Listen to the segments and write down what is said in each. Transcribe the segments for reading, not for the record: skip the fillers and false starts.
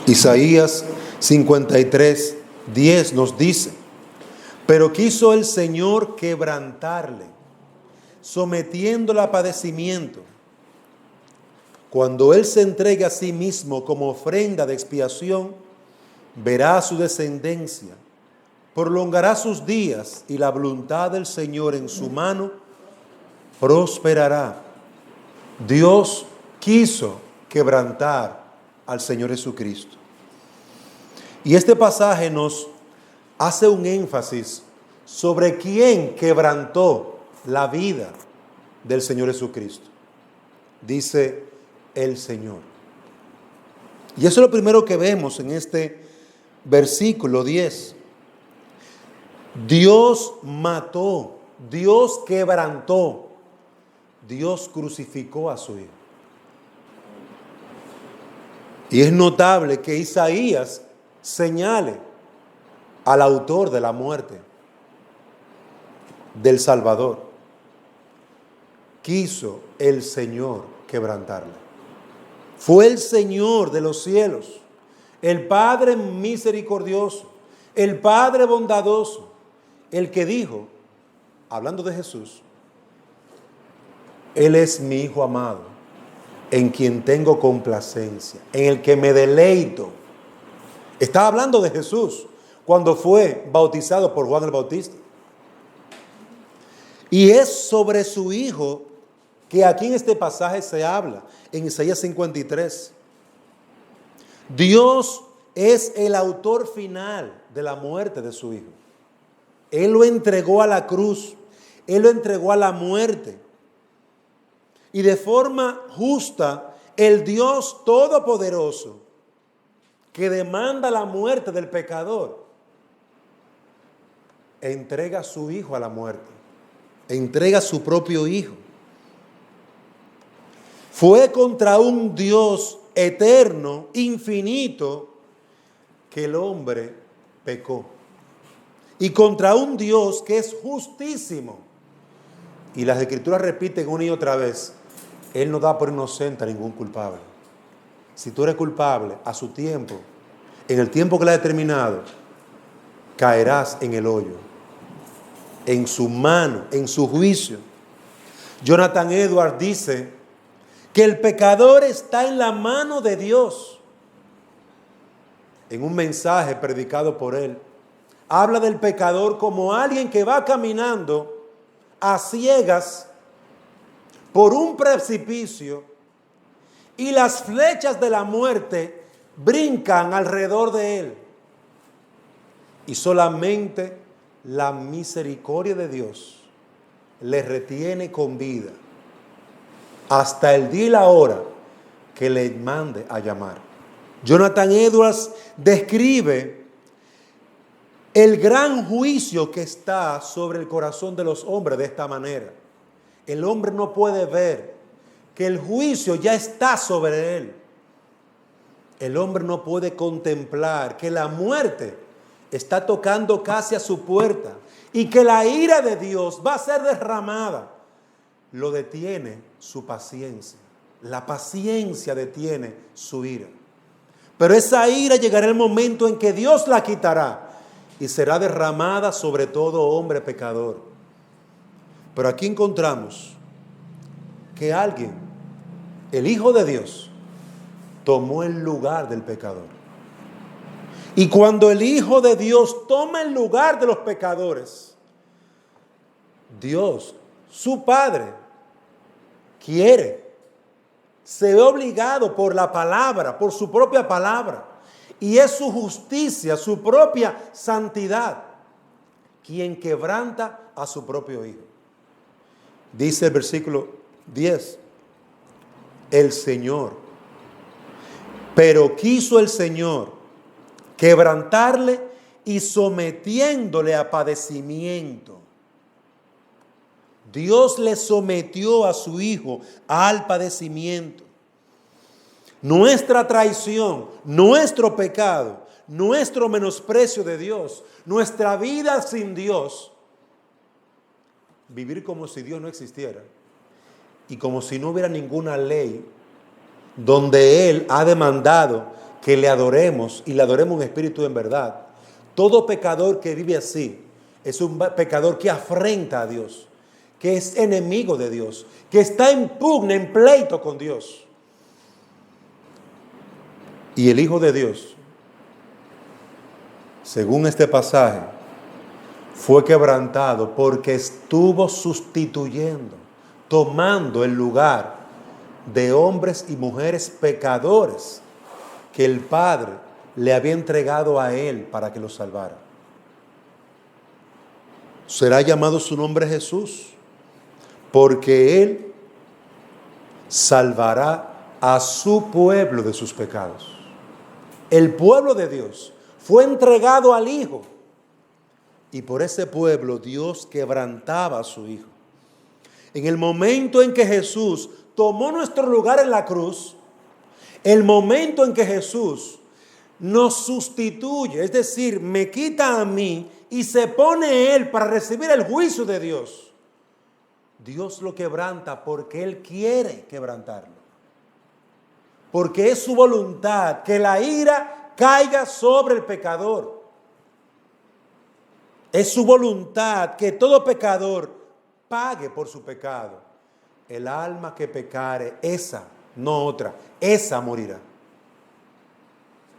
Isaías 53:10 nos dice: pero quiso el Señor quebrantarle, sometiéndole a padecimiento. Cuando Él se entregue a sí mismo como ofrenda de expiación, verá su descendencia, prolongará sus días, y la voluntad del Señor en su mano prosperará. Dios quiso quebrantar al Señor Jesucristo. Y este pasaje nos hace un énfasis sobre quién quebrantó la vida del Señor Jesucristo. Dice el Señor. Y eso es lo primero que vemos en este versículo 10. Dios mató, Dios quebrantó, Dios crucificó a su Hijo. Y es notable que Isaías señale al autor de la muerte, del Salvador. Quiso el Señor quebrantarle. Fue el Señor de los cielos, el Padre misericordioso, el Padre bondadoso, el que dijo, hablando de Jesús: Él es mi Hijo amado, en quien tengo complacencia, en el que me deleito. Estaba hablando de Jesús cuando fue bautizado por Juan el Bautista. Y es sobre su Hijo que aquí en este pasaje se habla, en Isaías 53. Dios es el autor final de la muerte de su Hijo. Él lo entregó a la cruz, Él lo entregó a la muerte. Y de forma justa, el Dios Todopoderoso, que demanda la muerte del pecador, entrega a su Hijo a la muerte, entrega a su propio Hijo. Fue contra un Dios eterno, infinito, que el hombre pecó. Y contra un Dios que es justísimo. Y las Escrituras repiten una y otra vez: Él no da por inocente a ningún culpable. Si tú eres culpable, a su tiempo, en el tiempo que le ha determinado, caerás en el hoyo, en su mano, en su juicio. Jonathan Edwards dice que el pecador está en la mano de Dios. En un mensaje predicado por él, habla del pecador como alguien que va caminando a ciegas por un precipicio y las flechas de la muerte brincan alrededor de él. Y solamente la misericordia de Dios le retiene con vida hasta el día y la hora que le mande a llamar. Jonathan Edwards describe el gran juicio que está sobre el corazón de los hombres de esta manera. El hombre no puede ver que el juicio ya está sobre él. El hombre no puede contemplar que la muerte está tocando casi a su puerta y que la ira de Dios va a ser derramada. Lo detiene su paciencia. La paciencia detiene su ira. Pero esa ira llegará el momento en que Dios la quitará y será derramada sobre todo hombre pecador. Pero aquí encontramos que alguien, el Hijo de Dios, tomó el lugar del pecador. Y cuando el Hijo de Dios toma el lugar de los pecadores, Dios, su Padre, se ve obligado por la palabra, por su propia palabra, y es su justicia, su propia santidad, quien quebranta a su propio Hijo. Dice el versículo 10, el Señor, pero quiso el Señor quebrantarle y sometiéndole a padecimiento. Dios le sometió a su Hijo al padecimiento. Nuestra traición, nuestro pecado, nuestro menosprecio de Dios, nuestra vida sin Dios, vivir como si Dios no existiera y como si no hubiera ninguna ley donde Él ha demandado que le adoremos y le adoremos en espíritu y en verdad. Todo pecador que vive así es un pecador que afrenta a Dios, que es enemigo de Dios, que está en pugna, en pleito con Dios. Y el Hijo de Dios, según este pasaje, fue quebrantado porque estuvo sustituyendo, tomando el lugar de hombres y mujeres pecadores que el Padre le había entregado a Él para que los salvara. Será llamado su nombre Jesús, porque Él salvará a su pueblo de sus pecados. El pueblo de Dios fue entregado al Hijo, y por ese pueblo Dios quebrantaba a su Hijo. En el momento en que Jesús tomó nuestro lugar en la cruz, el momento en que Jesús nos sustituye, es decir, me quita a mí y se pone Él para recibir el juicio de Dios, Dios lo quebranta porque Él quiere quebrantarlo. Porque es su voluntad que la ira caiga sobre el pecador. Es su voluntad que todo pecador pague por su pecado. El alma que pecare, esa, no otra, esa morirá.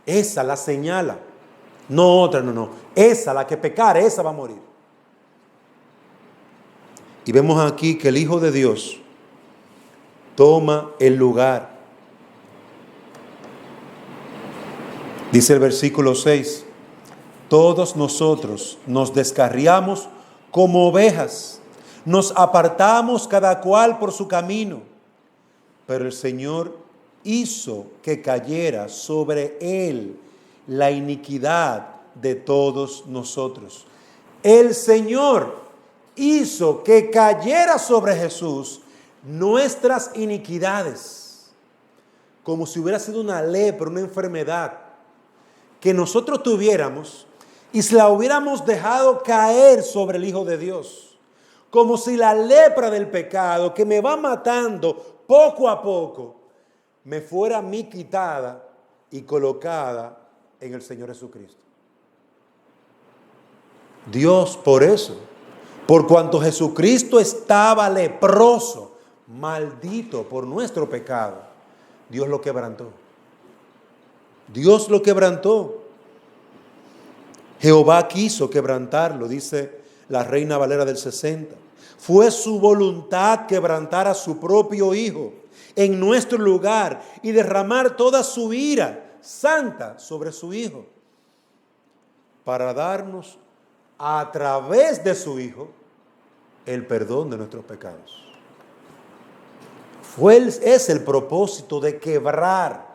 Esa la señala, no otra, no. Esa, la que pecare, esa va a morir. Y vemos aquí que el Hijo de Dios toma el lugar. Dice el versículo 6. Todos nosotros nos descarriamos como ovejas, nos apartamos cada cual por su camino, pero el Señor hizo que cayera sobre él la iniquidad de todos nosotros. El Señor hizo que cayera sobre Jesús nuestras iniquidades, como si hubiera sido una lepra, una enfermedad que nosotros tuviéramos y se la hubiéramos dejado caer sobre el Hijo de Dios, como si la lepra del pecado que me va matando poco a poco me fuera a mí quitada y colocada en el Señor Jesucristo. Dios, por eso, por cuanto Jesucristo estaba leproso, maldito por nuestro pecado, Dios lo quebrantó. Dios lo quebrantó. Jehová quiso quebrantarlo, dice la Reina Valera del 60. Fue su voluntad quebrantar a su propio Hijo en nuestro lugar y derramar toda su ira santa sobre su Hijo, para darnos a través de su Hijo el perdón de nuestros pecados. Es el propósito de quebrantar,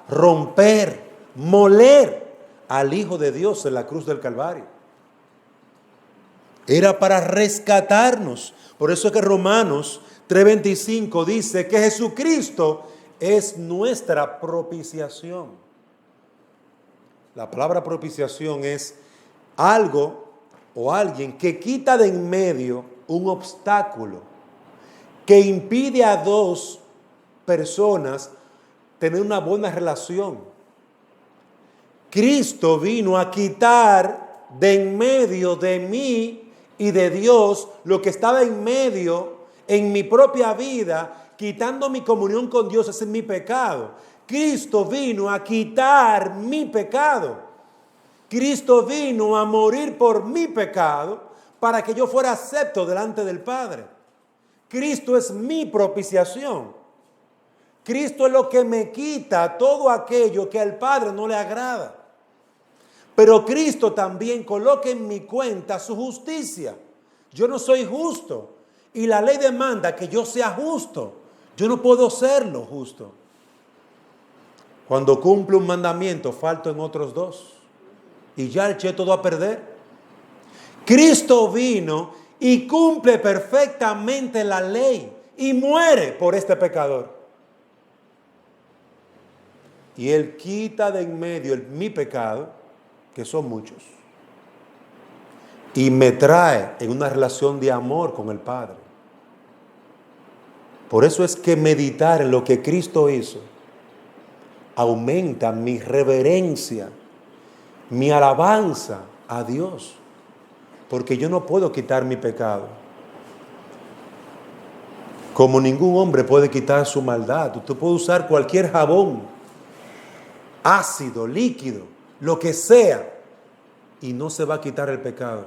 romper, moler al Hijo de Dios en la cruz del Calvario. Era para rescatarnos. Por eso es que Romanos 3:25 dice que Jesucristo es nuestra propiciación. La palabra propiciación es algo o alguien que quita de en medio un obstáculo que impide a dos personas tener una buena relación. Cristo vino a quitar de en medio de mí y de Dios lo que estaba en medio en mi propia vida, quitando mi comunión con Dios, ese es mi pecado. Cristo vino a quitar mi pecado. Cristo vino a morir por mi pecado para que yo fuera acepto delante del Padre. Cristo es mi propiciación. Cristo es lo que me quita todo aquello que al Padre no le agrada. Pero Cristo también coloca en mi cuenta su justicia. Yo no soy justo y la ley demanda que yo sea justo. Yo no puedo serlo justo. Cuando cumplo un mandamiento, falto en otros dos y ya eché todo a perder. Cristo vino y cumple perfectamente la ley y muere por este pecador. Y Él quita de en medio mi pecado, que son muchos, y me trae en una relación de amor con el Padre. Por eso es que meditar en lo que Cristo hizo aumenta mi reverencia, mi alabanza a Dios, porque yo no puedo quitar mi pecado. Como ningún hombre puede quitar su maldad. Usted puede usar cualquier jabón, ácido, líquido, lo que sea, y no se va a quitar el pecado.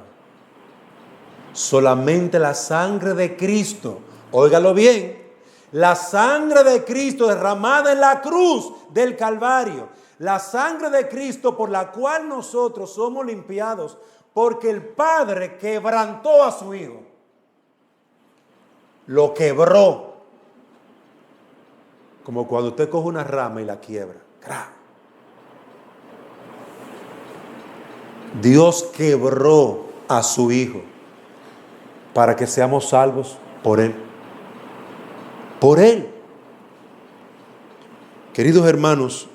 Solamente la sangre de Cristo, óigalo bien, la sangre de Cristo derramada en la cruz del Calvario, la sangre de Cristo por la cual nosotros somos limpiados, porque el Padre quebrantó a su Hijo. Lo quebró. Como cuando usted coge una rama y la quiebra. Dios quebró a su Hijo para que seamos salvos por Él. Por Él. Queridos hermanos,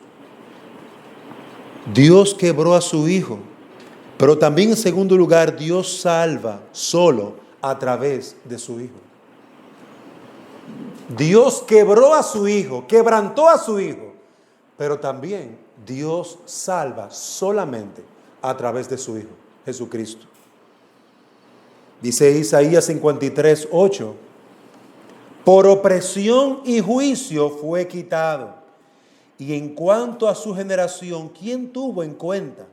Dios quebró a su Hijo, pero también en segundo lugar, Dios salva solo a través de su Hijo. Dios quebró a su Hijo, quebrantó a su Hijo, pero también Dios salva solamente a través de su Hijo, Jesucristo. Dice Isaías 53:8, por opresión y juicio fue quitado. Y en cuanto a su generación, ¿quién tuvo en cuenta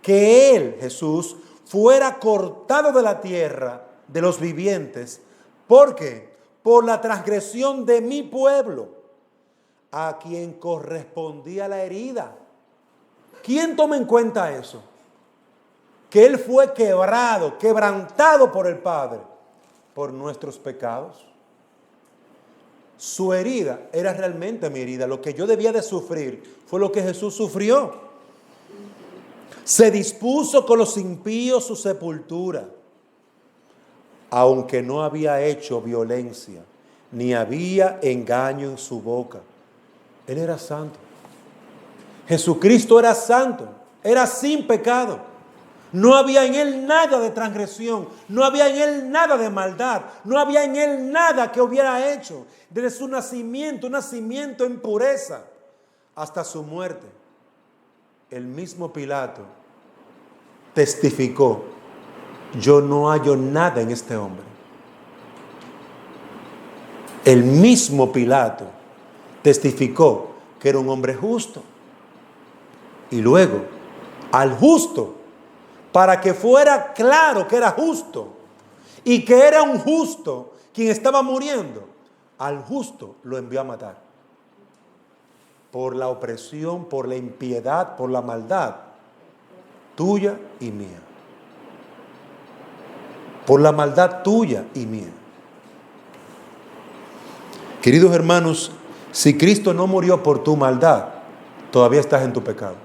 que Él, Jesús, fuera cortado de la tierra de los vivientes? ¿Por qué? Por la transgresión de mi pueblo, a quien correspondía la herida. ¿Quién toma en cuenta eso? Que Él fue quebrado, quebrantado por el Padre, por nuestros pecados. Su herida era realmente mi herida. Lo que yo debía de sufrir fue lo que Jesús sufrió. Se dispuso con los impíos su sepultura, aunque no había hecho violencia, ni había engaño en su boca. Él era santo. Jesucristo era santo, era sin pecado. No había en Él nada de transgresión, no había en Él nada de maldad, no había en Él nada que hubiera hecho. Desde su nacimiento, un nacimiento en pureza, hasta su muerte. El mismo Pilato testificó: yo no hallo nada en este hombre. El mismo Pilato testificó que era un hombre justo. Y luego, al justo, para que fuera claro que era justo y que era un justo quien estaba muriendo, al justo lo envió a matar. Por la opresión, por la impiedad, por la maldad tuya y mía. Por la maldad tuya y mía. Queridos hermanos, si Cristo no murió por tu maldad, todavía estás en tu pecado.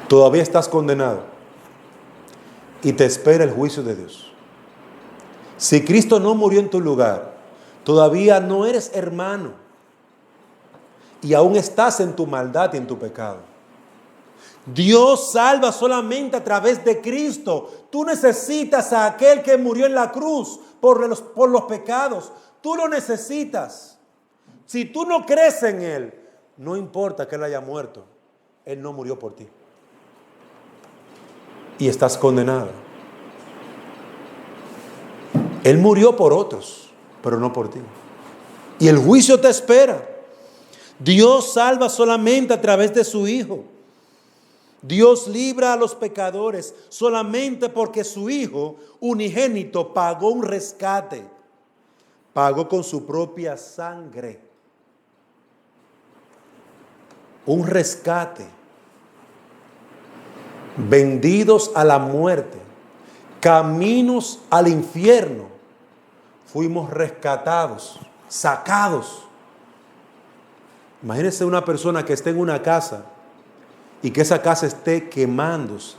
Todavía estás condenado y te espera el juicio de Dios. Si Cristo no murió en tu lugar, todavía no eres hermano y aún estás en tu maldad y en tu pecado. Dios salva solamente a través de Cristo. Tú necesitas a aquel que murió en la cruz por los pecados. Tú lo necesitas. Si tú no crees en Él, no importa que Él haya muerto, Él no murió por ti. Y estás condenado. Él murió por otros, pero no por ti. Y el juicio te espera. Dios salva solamente a través de su Hijo. Dios libra a los pecadores solamente porque su Hijo unigénito pagó un rescate. Pagó con su propia sangre. Un rescate. Vendidos a la muerte, caminos al infierno, fuimos rescatados, sacados. Imagínense una persona que esté en una casa y que esa casa esté quemándose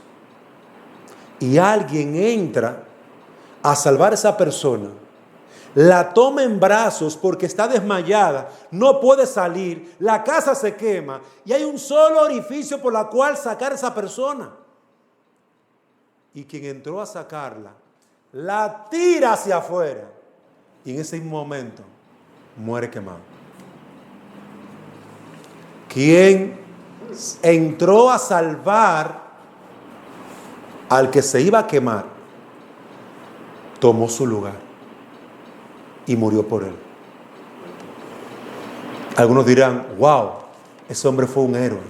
y alguien entra a salvar a esa persona, la toma en brazos porque está desmayada, no puede salir, la casa se quema y hay un solo orificio por el cual sacar a esa persona. Y quien entró a sacarla, la tira hacia afuera y en ese momento muere quemado. quien entró a salvar al que se iba a quemar, tomó su lugar y murió por él. Algunos dirán, wow, ese hombre fue un héroe.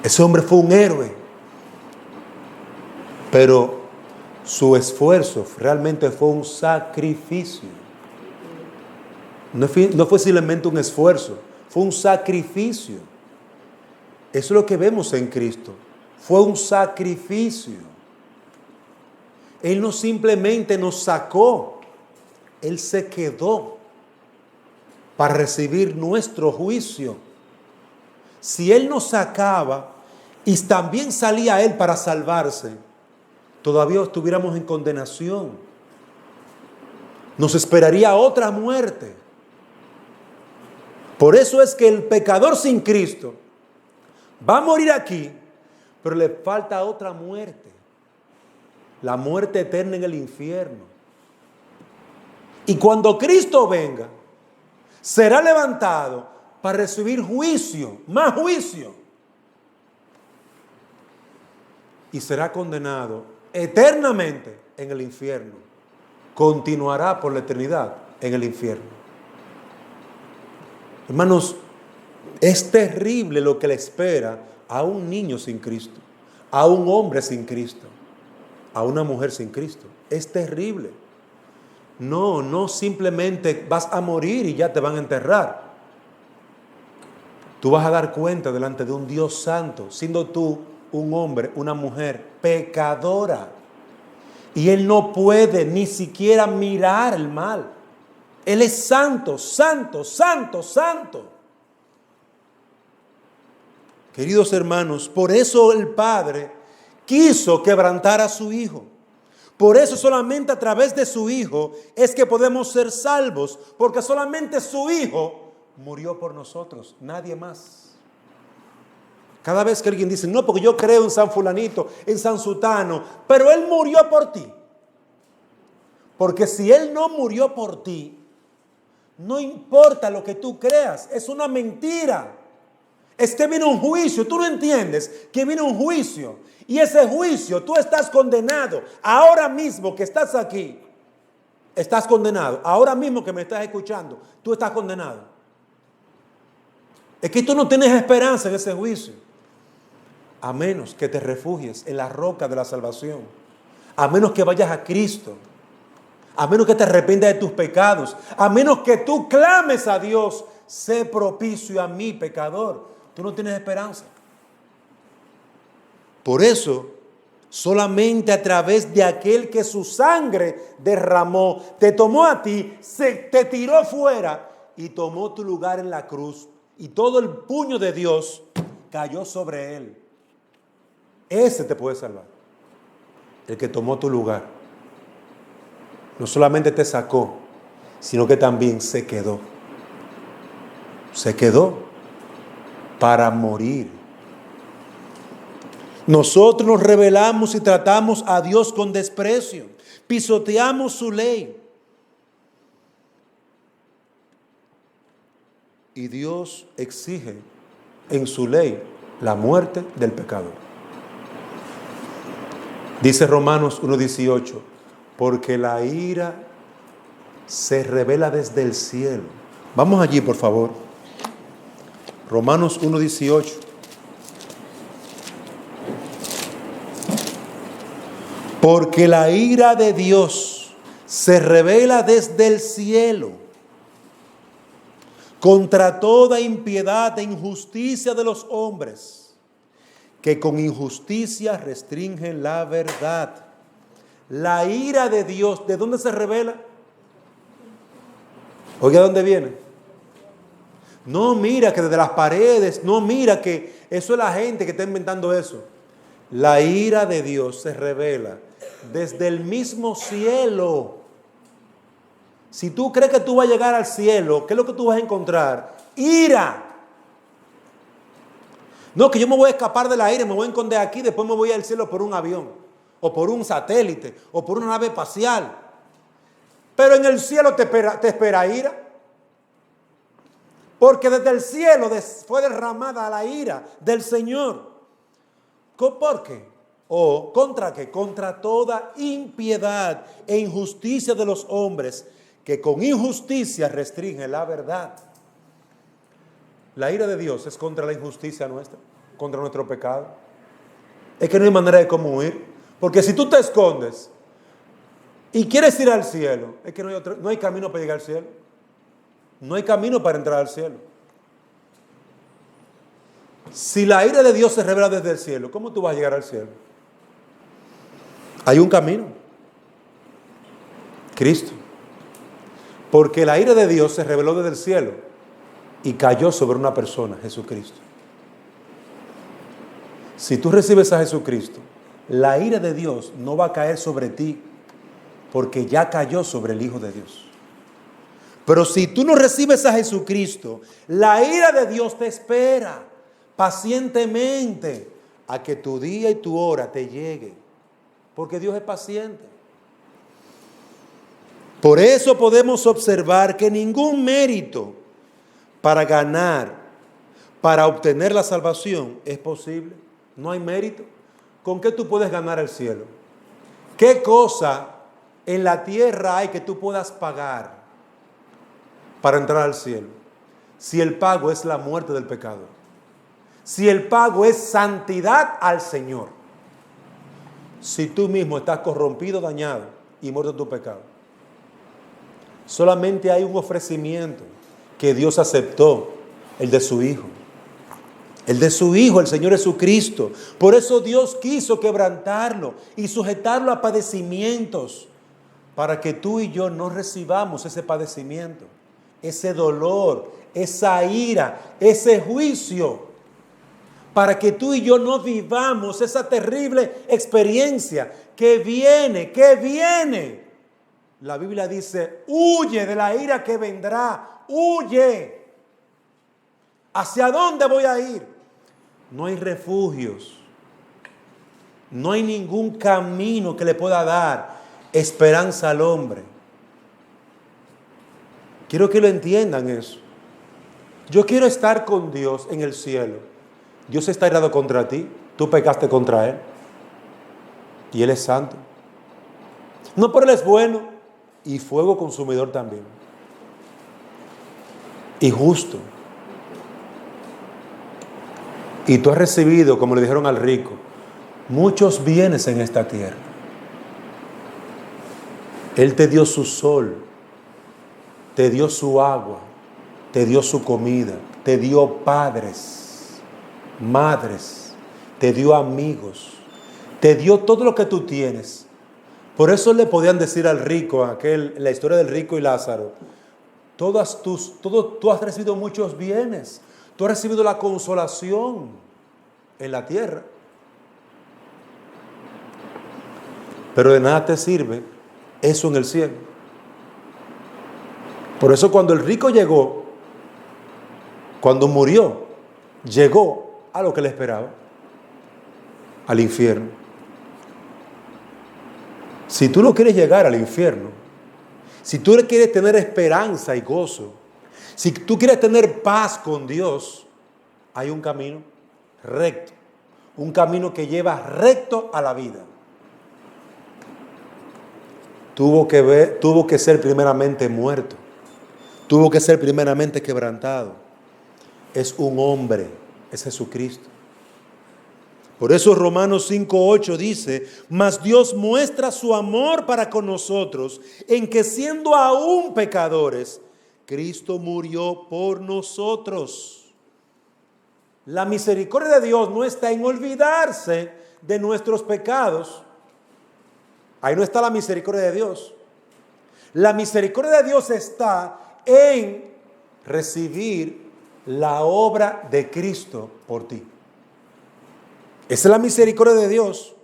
Ese hombre fue un héroe. Pero su esfuerzo realmente fue un sacrificio. No fue simplemente un esfuerzo, fue un sacrificio. Eso es lo que vemos en Cristo. Fue un sacrificio. Él no simplemente nos sacó, Él se quedó para recibir nuestro juicio. Si Él nos sacaba y también salía Él para salvarse, todavía estuviéramos en condenación. Nos esperaría otra muerte. Por eso es que el pecador sin Cristo va a morir aquí, pero le falta otra muerte. La muerte eterna en el infierno. Y cuando Cristo venga, será levantado para recibir juicio, más juicio. Y será condenado eternamente en el infierno. Continuará por la eternidad en el infierno. Hermanos, es terrible lo que le espera a un niño sin Cristo, a un hombre sin Cristo, a una mujer sin Cristo. Es terrible. No simplemente vas a morir y ya te van a enterrar. Tú vas a dar cuenta delante de un Dios santo, siendo tú un hombre, una mujer pecadora. Y Él no puede ni siquiera mirar el mal. Él es santo, santo, santo, santo. Queridos hermanos, por eso el Padre quiso quebrantar a su Hijo. Por eso solamente a través de su Hijo es que podemos ser salvos, porque solamente su Hijo murió por nosotros, nadie más. Cada vez que alguien dice, no, porque yo creo en San Fulanito, en San Sutano, pero Él murió por ti. Porque si Él no murió por ti, no importa lo que tú creas, es una mentira. Es que viene un juicio, tú no entiendes que viene un juicio. Y ese juicio, tú estás condenado. Ahora mismo que estás aquí, estás condenado. Ahora mismo que me estás escuchando, tú estás condenado. Es que tú no tienes esperanza en ese juicio. A menos que te refugies en la roca de la salvación. A menos que vayas a Cristo. A menos que te arrepientas de tus pecados. A menos que tú clames a Dios. Sé propicio a mí, pecador. Tú no tienes esperanza. Por eso, solamente a través de aquel que su sangre derramó, te tomó a ti, te tiró fuera y tomó tu lugar en la cruz. Y todo el puño de Dios cayó sobre él. Ese te puede salvar. El que tomó tu lugar. No solamente te sacó, sino que también se quedó. Se quedó para morir. Nosotros nos rebelamos y tratamos a Dios con desprecio. Pisoteamos su ley. Y Dios exige en su ley la muerte del pecador. Dice Romanos 1:18, porque la ira se revela desde el cielo. Vamos allí, por favor. Romanos 1:18. Porque la ira de Dios se revela desde el cielo contra toda impiedad e injusticia de los hombres, que con injusticia restringen la verdad. La ira de Dios, ¿de dónde se revela? Oiga, ¿de dónde viene? No mira que desde las paredes, no mira que eso es la gente que está inventando eso. La ira de Dios se revela desde el mismo cielo. Si tú crees que tú vas a llegar al cielo, ¿qué es lo que tú vas a encontrar? Ira. No, que yo me voy a escapar de la ira, me voy a esconder aquí, después me voy al cielo por un avión, o por un satélite, o por una nave espacial. Pero en el cielo te espera ira. porque desde el cielo fue derramada la ira del Señor. ¿Por qué? ¿O contra qué? Contra toda impiedad e injusticia de los hombres, que con injusticia restringen la verdad. La ira de Dios es contra la injusticia nuestra, contra nuestro pecado. Es que no hay manera de cómo huir. Porque si tú te escondes y quieres ir al cielo, es que no hay camino para llegar al cielo. No hay camino para entrar al cielo. Si la ira de Dios se revela desde el cielo, ¿cómo tú vas a llegar al cielo? Hay un camino. Cristo. Porque la ira de Dios se reveló desde el cielo y cayó sobre una persona, Jesucristo. Si tú recibes a Jesucristo, la ira de Dios no va a caer sobre ti, porque ya cayó sobre el Hijo de Dios. Pero si tú no recibes a Jesucristo, la ira de Dios te espera pacientemente a que tu día y tu hora te llegue, porque Dios es paciente. Por eso podemos observar que ningún mérito para ganar, para obtener la salvación es posible. No hay mérito. ¿Con qué tú puedes ganar el cielo? ¿Qué cosa en la tierra hay que tú puedas pagar para entrar al cielo? Si el pago es la muerte del pecador. Si el pago es santidad al Señor. Si tú mismo estás corrompido, dañado y muerto en tu pecado. Solamente hay un ofrecimiento que Dios aceptó, el de su Hijo. El de su Hijo, el Señor Jesucristo. Por eso Dios quiso quebrantarlo y sujetarlo a padecimientos, para que tú y yo no recibamos ese padecimiento, ese dolor, esa ira, ese juicio, para que tú y yo no vivamos esa terrible experiencia que viene. La Biblia dice, huye de la ira que vendrá, huye. ¿Hacia dónde voy a ir? No hay refugios, no hay ningún camino que le pueda dar esperanza al hombre. Quiero que lo entiendan eso. Yo quiero estar con Dios en el cielo. Dios está irado contra ti, tú pecaste contra Él y Él es santo. No, pero Él es bueno y fuego consumidor también. Y justo. Y tú has recibido, como le dijeron al rico, muchos bienes en esta tierra. Él te dio su sol, te dio su agua, te dio su comida, te dio padres, madres, te dio amigos, te dio todo lo que tú tienes. Por eso le podían decir al rico, la historia del rico y Lázaro, tú has recibido muchos bienes. Tú has recibido la consolación en la tierra. Pero de nada te sirve eso en el cielo. Por eso cuando el rico llegó, cuando murió, llegó a lo que le esperaba, al infierno. Si tú no quieres llegar al infierno, si tú quieres tener esperanza y gozo, si tú quieres tener paz con Dios, hay un camino recto, un camino que lleva recto a la vida. Tuvo que ser primeramente muerto, tuvo que ser primeramente quebrantado. Es un hombre, es Jesucristo. Por eso Romanos 5:8 dice, mas Dios muestra su amor para con nosotros, en que siendo aún pecadores, Cristo murió por nosotros. La misericordia de Dios no está en olvidarse de nuestros pecados. Ahí no está la misericordia de Dios. La misericordia de Dios está en recibir la obra de Cristo por ti. Esa es la misericordia de Dios.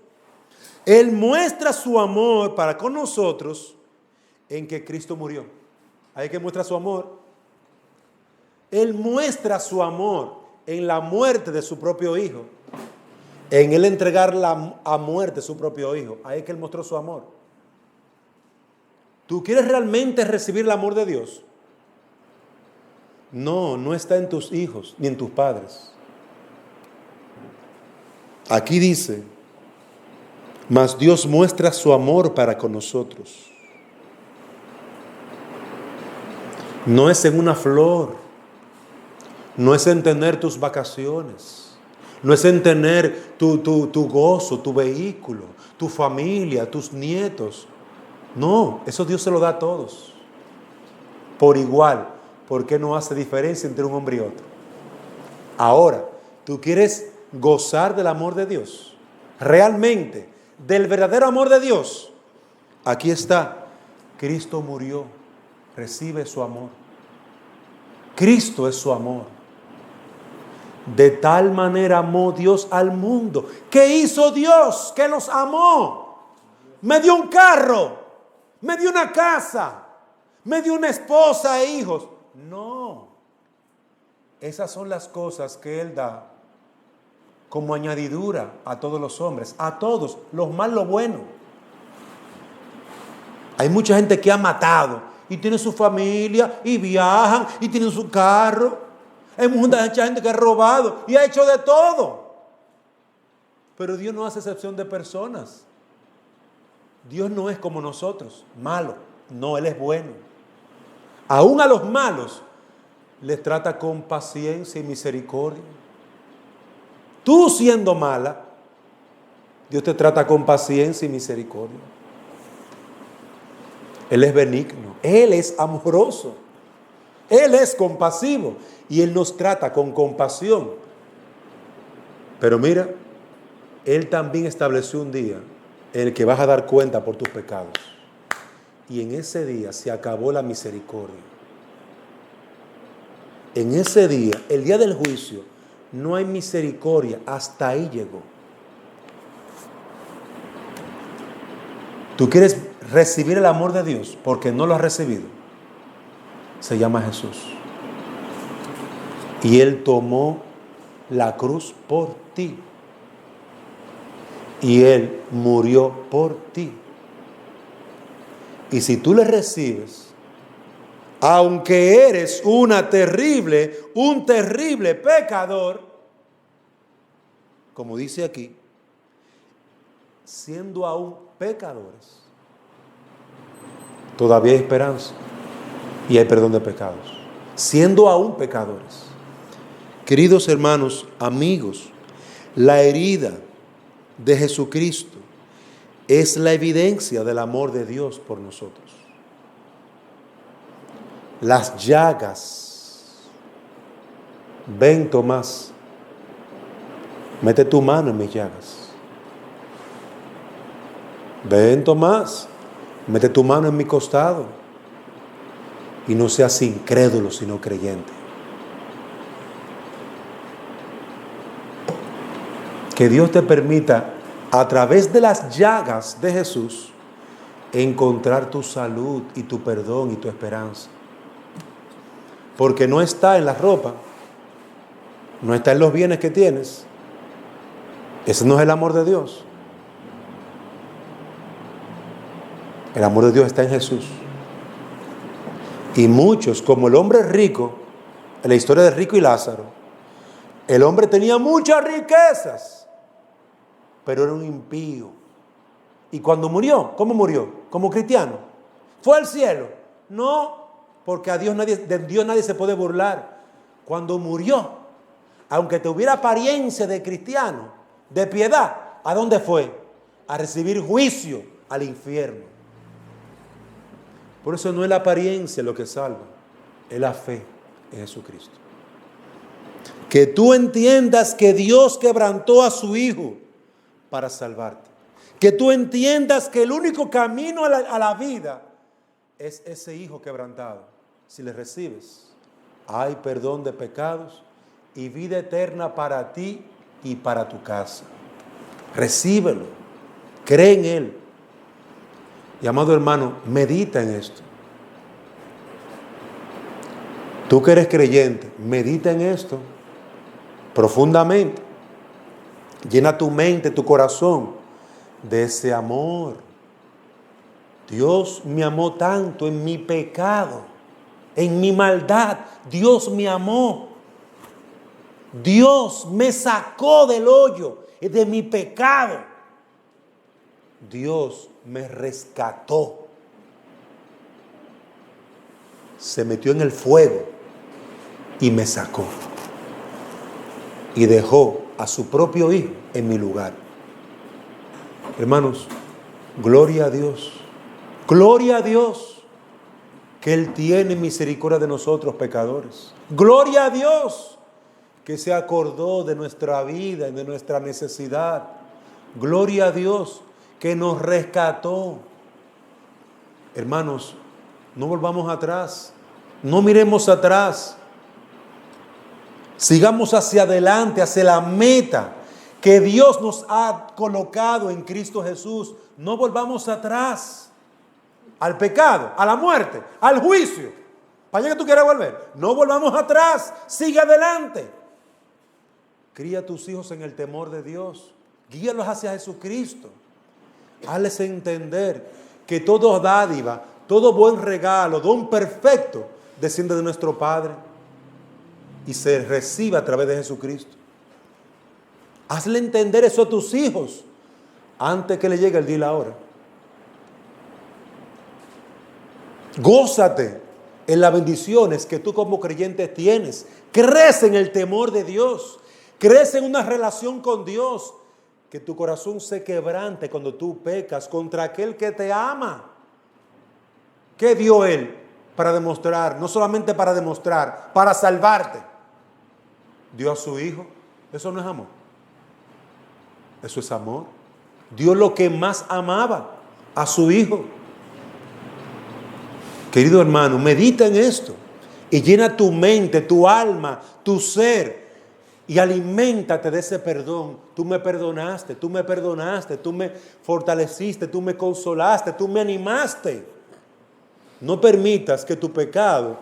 Él muestra su amor para con nosotros en que Cristo murió. Hay que mostrar su amor. Él muestra su amor en la muerte de su propio Hijo. En Él entregar a muerte su propio Hijo. Ahí es que Él mostró su amor. ¿Tú quieres realmente recibir el amor de Dios? No, no está en tus hijos ni en tus padres. Aquí dice, mas Dios muestra su amor para con nosotros. No es en una flor, no es en tener tus vacaciones, no es en tener tu gozo, tu vehículo, tu familia, tus nietos. No, eso Dios se lo da a todos, por igual, porque no hace diferencia entre un hombre y otro. Ahora, ¿tú quieres gozar del amor de Dios? Realmente, del verdadero amor de Dios. Aquí está, Cristo murió, recibe su amor. Cristo es su amor. De tal manera amó Dios al mundo. ¿Qué hizo Dios? Que los amó. Me dio un carro, me dio una casa, me dio una esposa e hijos. No. Esas son las cosas que Él da como añadidura a todos los hombres, a todos, los malos, lo bueno. Hay mucha gente que ha matado y tiene su familia y viajan y tienen su carro. Hay mucha gente que ha robado y ha hecho de todo. Pero Dios no hace excepción de personas. Dios no es como nosotros, malo. No, Él es bueno. Aún a los malos les trata con paciencia y misericordia. Tú siendo mala, Dios te trata con paciencia y misericordia. Él es benigno, Él es amoroso, Él es compasivo y Él nos trata con compasión. Pero mira, Él también estableció un día en el que vas a dar cuenta por tus pecados. Y en ese día se acabó la misericordia. En ese día, el día del juicio, no hay misericordia, hasta ahí llegó. ¿Tú quieres recibir el amor de Dios porque no lo has recibido? Se llama Jesús. Y Él tomó la cruz por ti. Y Él murió por ti. Y si tú le recibes, aunque eres un terrible pecador, como dice aquí, siendo aún pecadores, todavía hay esperanza y hay perdón de pecados. Siendo aún pecadores. Queridos hermanos, amigos, la herida de Jesucristo es la evidencia del amor de Dios por nosotros. Las llagas. Ven, Tomás, mete tu mano en mis llagas. Ven, Tomás, mete tu mano en mi costado. Y no seas incrédulo, sino creyente. Que Dios te permita, a través de las llagas de Jesús, encontrar tu salud y tu perdón y tu esperanza. Porque no está en la ropa, no está en los bienes que tienes. Ese no es el amor de Dios. El amor de Dios está en Jesús. Y muchos, como el hombre rico, en la historia de Rico y Lázaro, el hombre tenía muchas riquezas, pero era un impío. Y cuando murió, ¿cómo murió? ¿Como cristiano? ¿Fue al cielo? No, porque de Dios nadie se puede burlar. Cuando murió, aunque tuviera apariencia de cristiano, de piedad, ¿a dónde fue? A recibir juicio, al infierno. Por eso no es la apariencia lo que salva, es la fe en Jesucristo. Que tú entiendas que Dios quebrantó a su Hijo para salvarte. Que tú entiendas que el único camino a la vida es ese Hijo quebrantado. Si le recibes, hay perdón de pecados y vida eterna para ti y para tu casa. Recíbelo, cree en Él. Y amado hermano, medita en esto. Tú que eres creyente, medita en esto profundamente. Llena tu mente, tu corazón de ese amor. Dios me amó tanto en mi pecado, en mi maldad, Dios me amó. Dios me sacó del hoyo de mi pecado. Dios me rescató. Se metió en el fuego y me sacó. Y dejó a su propio hijo en mi lugar. Hermanos, gloria a Dios. Gloria a Dios que Él tiene misericordia de nosotros pecadores. Gloria a Dios que se acordó de nuestra vida y de nuestra necesidad. Gloria a Dios que nos rescató. Hermanos, no volvamos atrás. No miremos atrás. Sigamos hacia adelante, hacia la meta que Dios nos ha colocado en Cristo Jesús. No volvamos atrás al pecado, a la muerte, al juicio. ¿Para allá que tú quieres volver? No volvamos atrás. Sigue adelante. Cría a tus hijos en el temor de Dios. Guíalos hacia Jesucristo. Hazles entender que toda dádiva, todo buen regalo, don perfecto, desciende de nuestro Padre y se recibe a través de Jesucristo. Hazle entender eso a tus hijos antes que le llegue el día y la hora. Gózate en las bendiciones que tú como creyente tienes. Crece en el temor de Dios. Crece en una relación con Dios. Que tu corazón se quebrante cuando tú pecas contra aquel que te ama. ¿Qué dio Él para demostrar? No solamente para demostrar, para salvarte. Dio a su Hijo. Eso no es amor. Eso es amor. Dio lo que más amaba, a su Hijo. Querido hermano, medita en esto y llena tu mente, tu alma, tu ser y aliméntate de ese perdón. Tú me perdonaste, tú me fortaleciste, tú me consolaste, tú me animaste. No permitas que tu pecado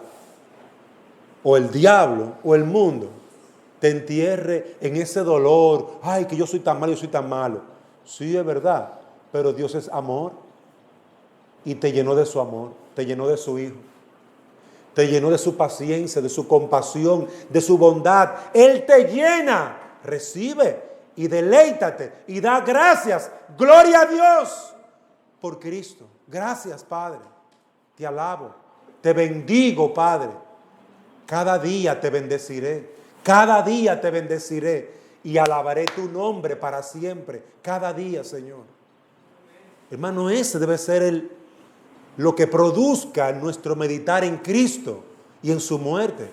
o el diablo o el mundo te entierre en ese dolor. Ay, que yo soy tan malo, yo soy tan malo. Sí, es verdad, pero Dios es amor y te llenó de su amor, te llenó de su Hijo, te llenó de su paciencia, de su compasión, de su bondad. Él te llena. Recibe y deleítate y da gracias. Gloria a Dios por Cristo. Gracias, Padre. Te alabo, te bendigo, Padre. Cada día te bendeciré. Cada día te bendeciré y alabaré tu nombre para siempre. Cada día, Señor. Hermano, ese debe ser lo que produzca nuestro meditar en Cristo y en su muerte.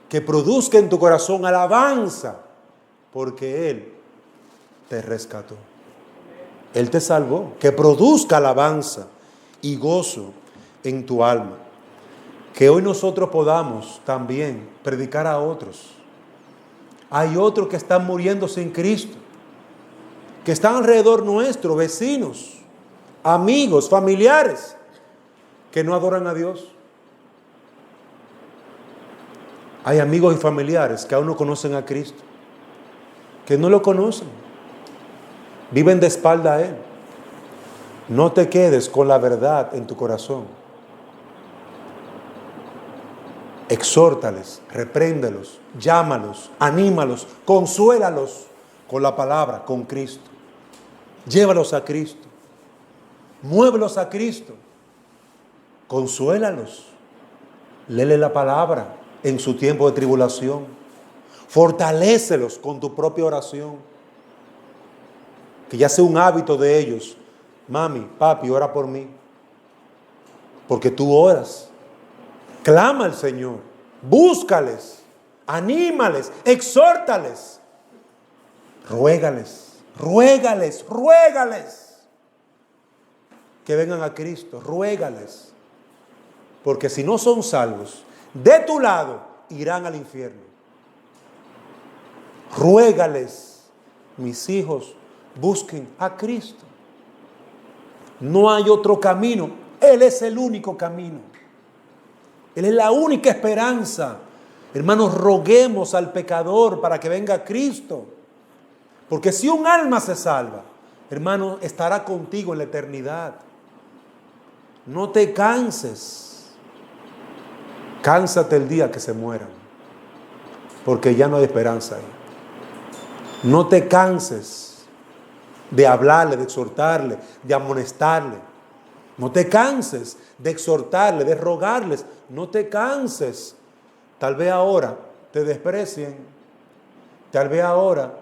Que produzca en tu corazón alabanza, porque Él te rescató. Él te salvó. Que produzca alabanza y gozo en tu alma. Que hoy nosotros podamos también predicar a otros. Hay otros que están muriendo sin Cristo, que están alrededor nuestro, vecinos, amigos, familiares, que no adoran a Dios. Hay amigos y familiares que aún no conocen a Cristo, que no lo conocen, viven de espalda a Él. No te quedes con la verdad en tu corazón. Exhórtales, repréndelos, llámalos, anímalos, consuélalos con la palabra, con Cristo. Llévalos a Cristo. Muévelos a Cristo. Consuélalos. Léele la palabra en su tiempo de tribulación. Fortalécelos con tu propia oración. Que ya sea un hábito de ellos. Mami, papi, ora por mí. Porque tú oras. Clama al Señor. Búscales. Anímales. Exhórtales. Ruégales. Ruégales. Ruégales. Que vengan a Cristo. Ruégales. Porque si no son salvos, de tu lado irán al infierno. Ruégales. Mis hijos, busquen a Cristo. No hay otro camino. Él es el único camino. Él es la única esperanza. Hermanos, roguemos al pecador para que venga Cristo. Porque si un alma se salva, hermano, estará contigo en la eternidad. No te canses. Cánsate el día que se mueran, porque ya no hay esperanza ahí. No te canses de hablarle, de exhortarle, de amonestarle. No te canses de exhortarle, de rogarles. No te canses. Tal vez ahora te desprecien. Tal vez ahora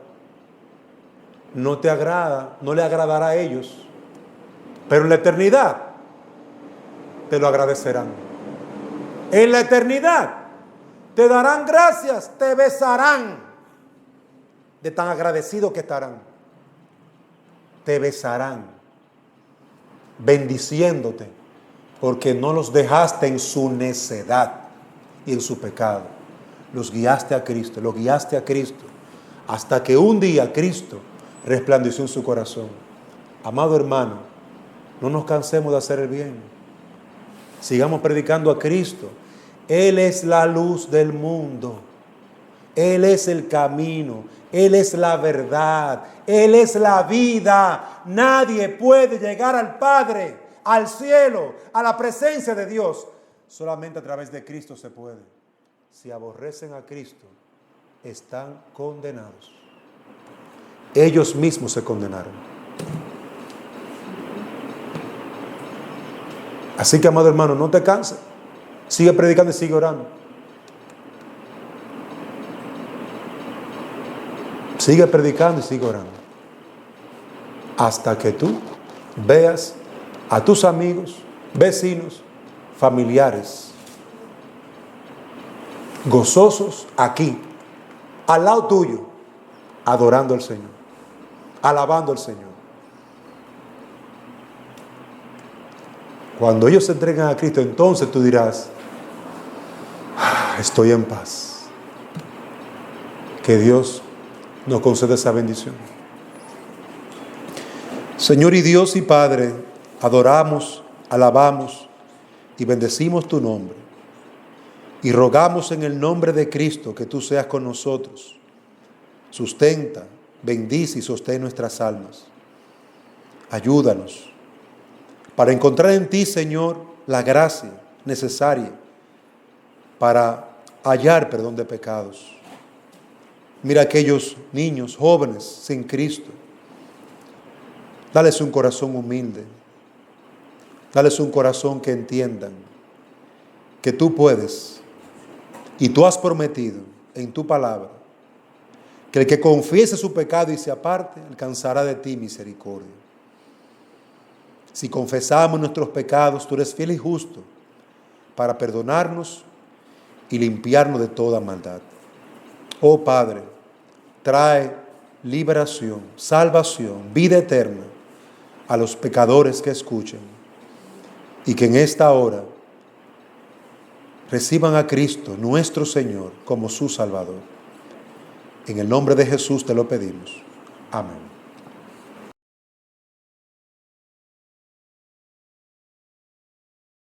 no te agrada, no le agradará a ellos. Pero en la eternidad te lo agradecerán. En la eternidad te darán gracias, te besarán. De tan agradecidos que estarán. Te besarán, bendiciéndote, porque no los dejaste en su necedad y en su pecado. Los guiaste a Cristo, los guiaste a Cristo, hasta que un día Cristo resplandeció en su corazón. Amado hermano, no nos cansemos de hacer el bien. Sigamos predicando a Cristo. Él es la luz del mundo. Él es el camino. Él es la verdad. Él es la vida. Nadie puede llegar al Padre, al cielo, a la presencia de Dios. Solamente a través de Cristo se puede. Si aborrecen a Cristo, están condenados. Ellos mismos se condenaron. Así que, amado hermano, no te canses. Sigue predicando y sigue orando. Sigue predicando y sigue orando. Hasta que tú veas a tus amigos, vecinos, familiares, gozosos aquí, al lado tuyo, adorando al Señor, alabando al Señor. Cuando ellos se entregan a Cristo, entonces tú dirás, estoy en paz. Que Dios nos concede esa bendición. Señor y Dios y Padre, adoramos, alabamos y bendecimos tu nombre. Y rogamos en el nombre de Cristo que tú seas con nosotros. Sustenta, bendice y sostén nuestras almas. Ayúdanos para encontrar en ti, Señor, la gracia necesaria para hallar perdón de pecados. Mira a aquellos niños, jóvenes, sin Cristo. Dales un corazón humilde. Dales un corazón que entiendan que tú puedes y tú has prometido en tu palabra que el que confiese su pecado y se aparte alcanzará de ti misericordia. Si confesamos nuestros pecados, tú eres fiel y justo para perdonarnos y limpiarnos de toda maldad. Oh Padre, trae liberación, salvación, vida eterna a los pecadores que escuchen y que en esta hora reciban a Cristo, nuestro Señor, como su Salvador. En el nombre de Jesús te lo pedimos. Amén.